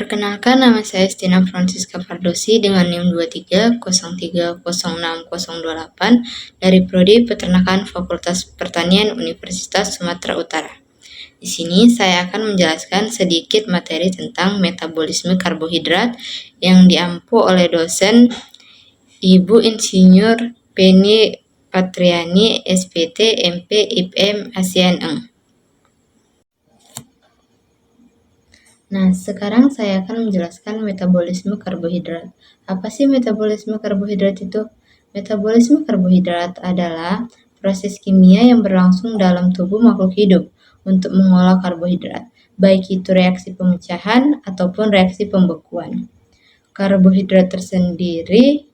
Perkenalkan, nama saya Stina Francisca Fardosi dengan NIM 2303060028 dari Prodi Peternakan Fakultas Pertanian Universitas Sumatera Utara. Di sini saya akan menjelaskan sedikit materi tentang metabolisme karbohidrat yang diampu oleh dosen Ibu Insinyur Penny Patriani, SPT, MP, IPM, ASEAN Eng. Nah, sekarang saya akan menjelaskan metabolisme karbohidrat. Apa sih metabolisme karbohidrat itu? Metabolisme karbohidrat adalah proses kimia yang berlangsung dalam tubuh makhluk hidup untuk mengolah karbohidrat, baik itu reaksi pemecahan ataupun reaksi pembekuan. Karbohidrat tersendiri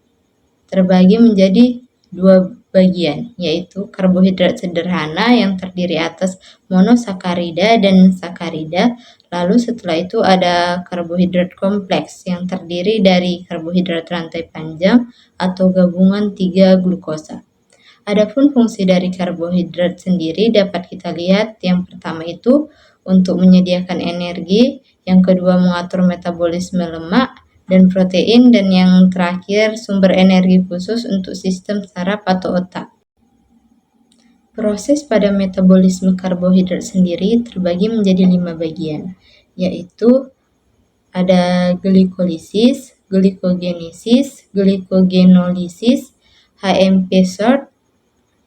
terbagi menjadi dua bagian, yaitu karbohidrat sederhana yang terdiri atas monosakarida dan sakarida. Lalu setelah itu ada karbohidrat kompleks yang terdiri dari karbohidrat rantai panjang atau gabungan 3 glukosa. Adapun fungsi dari karbohidrat sendiri dapat kita lihat. Yang pertama itu untuk menyediakan energi, yang kedua mengatur metabolisme lemak dan protein, dan yang terakhir sumber energi khusus untuk sistem saraf atau otak. Proses pada metabolisme karbohidrat sendiri terbagi menjadi 5 bagian, yaitu ada glikolisis, glikogenesis, glikogenolisis, HMP sort,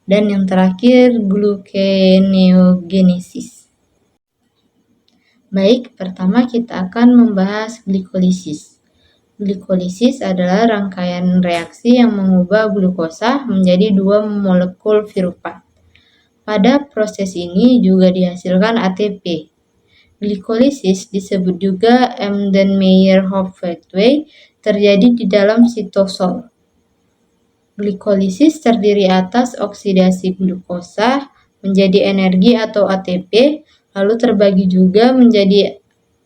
dan yang terakhir gluconeogenesis. Baik, pertama kita akan membahas glikolisis. Glikolisis adalah rangkaian reaksi yang mengubah glukosa menjadi 2 molekul virupat. Pada proses ini juga dihasilkan ATP. Glikolisis disebut juga Embden-Meyerhof pathway, terjadi di dalam sitosol. Glikolisis terdiri atas oksidasi glukosa menjadi energi atau ATP, lalu terbagi juga menjadi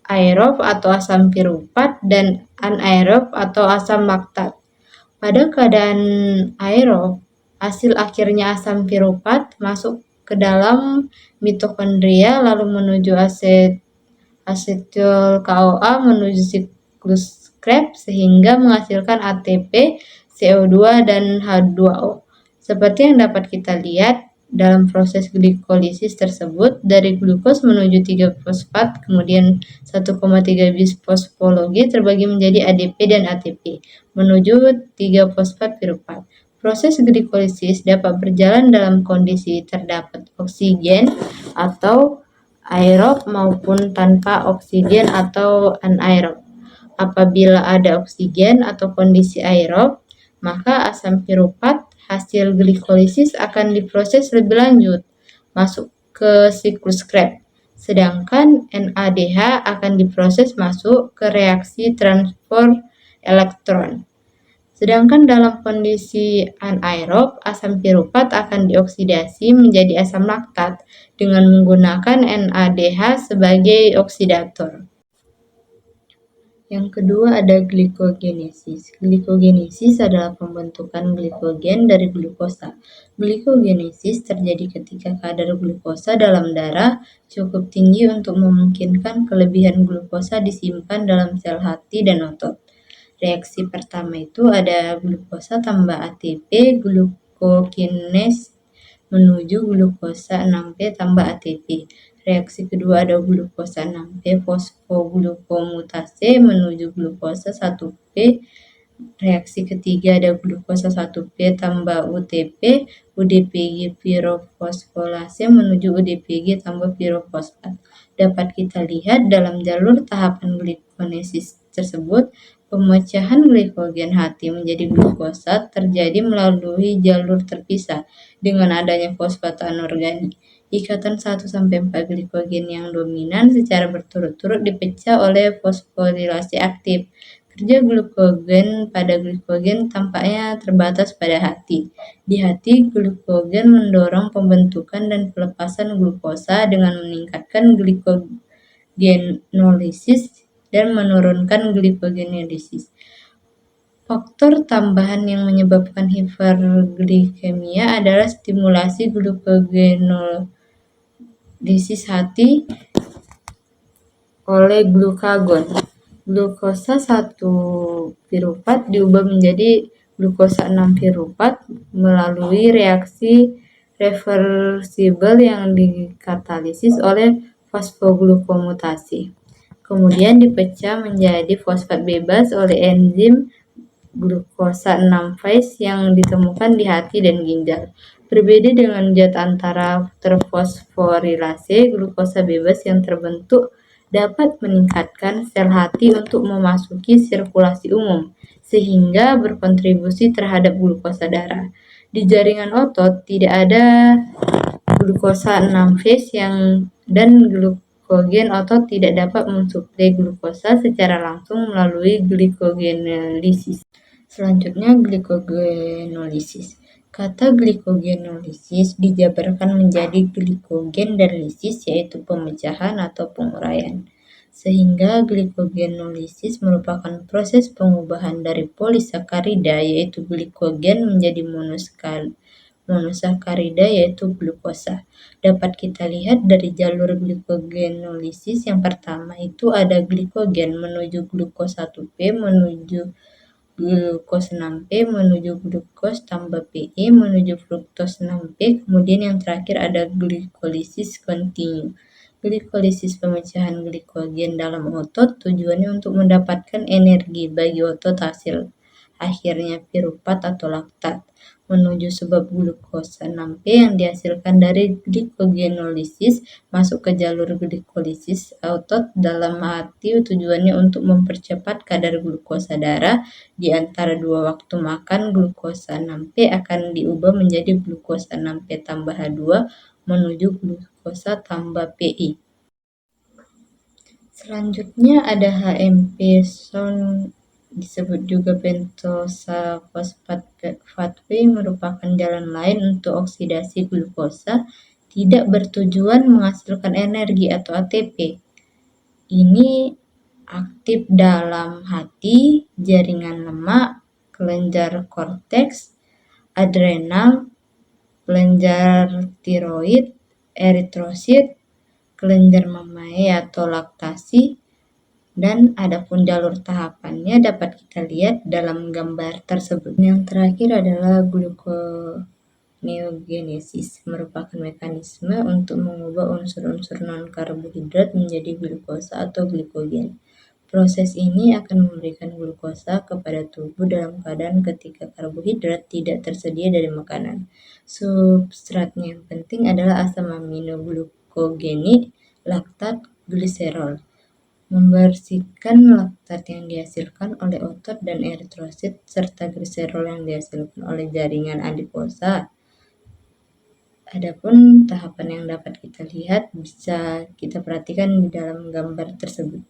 aerob atau asam piruvat dan anaerob atau asam laktat. Pada keadaan aerob, hasil akhirnya asam piruvat masuk ke dalam mitokondria lalu menuju asetil CoA menuju siklus Krebs sehingga menghasilkan ATP, CO2, dan H2O. Seperti yang dapat kita lihat dalam proses glikolisis tersebut, dari glukos menuju 3-fosfat, kemudian 1,3 bis fosfologi terbagi menjadi ADP dan ATP, menuju 3-fosfat piruvat. Proses glikolisis dapat berjalan dalam kondisi terdapat oksigen atau aerob maupun tanpa oksigen atau anaerob. Apabila ada oksigen atau kondisi aerob, maka asam piruvat hasil glikolisis akan diproses lebih lanjut, masuk ke siklus Krebs. Sedangkan NADH akan diproses masuk ke reaksi transport elektron. Sedangkan dalam kondisi anaerob, asam piruvat akan dioksidasi menjadi asam laktat dengan menggunakan NADH sebagai oksidator. Yang kedua ada glikogenesis. Glikogenesis adalah pembentukan glikogen dari glukosa. Glikogenesis terjadi ketika kadar glukosa dalam darah cukup tinggi untuk memungkinkan kelebihan glukosa disimpan dalam sel hati dan otot. Reaksi pertama itu ada glukosa tambah ATP, glukokinase menuju glukosa 6P tambah ATP. Reaksi kedua ada glukosa 6P fosfoglukomutase menuju glukosa 1P. Reaksi ketiga ada glukosa 1P tambah UTP, UDPG pirofosfolase menuju UDPG tambah pirofosfat. Dapat kita lihat dalam jalur tahapan glikogenesis tersebut, pemecahan glikogen hati menjadi glukosa terjadi melalui jalur terpisah dengan adanya fosfat anorganik. Ikatan 1-4 glikogen yang dominan secara berturut-turut dipecah oleh fosforilase aktif. Kerja glukogen pada glikogen tampaknya terbatas pada hati. Di hati, glukogen mendorong pembentukan dan pelepasan glukosa dengan meningkatkan glikogenolisis dan menurunkan glikogenolisis. Faktor tambahan yang menyebabkan hiperglikemia adalah stimulasi glukogenolisis hati oleh glukagon. Glukosa 1 piruvat diubah menjadi glukosa 6 piruvat melalui reaksi reversibel yang dikatalisis oleh fosfoglukomutasi. Kemudian dipecah menjadi fosfat bebas oleh enzim glukosa 6-phase yang ditemukan di hati dan ginjal. Berbeda dengan zat antara terfosforilase, glukosa bebas yang terbentuk dapat meningkatkan sel hati untuk memasuki sirkulasi umum, sehingga berkontribusi terhadap glukosa darah. Di jaringan otot tidak ada glukosa 6-phase dan glikogen otot tidak dapat mensuplai glukosa secara langsung melalui glikogenolisis. Selanjutnya, glikogenolisis. Kata glikogenolisis dijabarkan menjadi glikogen dan lisis, yaitu pemecahan atau penguraian. Sehingga glikogenolisis merupakan proses pengubahan dari polisakarida, yaitu glikogen, menjadi monosakarida, yaitu glukosa. Dapat kita lihat dari jalur glikogenolisis. Yang pertama itu ada glikogen menuju glukos 1P menuju glukos 6P menuju glukos tambah PE menuju fruktos 6P. Kemudian yang terakhir ada glikolisis kontinu. Glikolisis pemecahan glikogen dalam otot tujuannya untuk mendapatkan energi bagi otot hasil akhirnya piruvat atau laktat menuju sebab glukosa 6P yang dihasilkan dari glikogenolisis masuk ke jalur glikolisis otot dalam hati tujuannya untuk mempercepat kadar glukosa darah di antara dua waktu makan. Glukosa 6P akan diubah menjadi glukosa 6P tambah H2 menuju glukosa tambah PI. Selanjutnya ada HMP disebut juga pentosa fosfat pathway, merupakan jalan lain untuk oksidasi glukosa tidak bertujuan menghasilkan energi atau ATP. Ini aktif dalam hati, jaringan lemak, kelenjar korteks, adrenal, kelenjar tiroid, eritrosit, kelenjar mamae atau laktasi, dan adapun jalur tahapannya dapat kita lihat dalam gambar tersebut. Yang terakhir adalah gluconeogenesis, merupakan mekanisme untuk mengubah unsur-unsur non-karbohidrat menjadi glukosa atau glikogen. Proses ini akan memberikan glukosa kepada tubuh dalam keadaan ketika karbohidrat tidak tersedia dari makanan. Substratnya yang penting adalah asam amino glukogenik, laktat, gliserol. Membersihkan laktat yang dihasilkan oleh otot dan eritrosit serta gliserol yang dihasilkan oleh jaringan adiposa. Adapun tahapan yang dapat kita lihat bisa kita perhatikan di dalam gambar tersebut.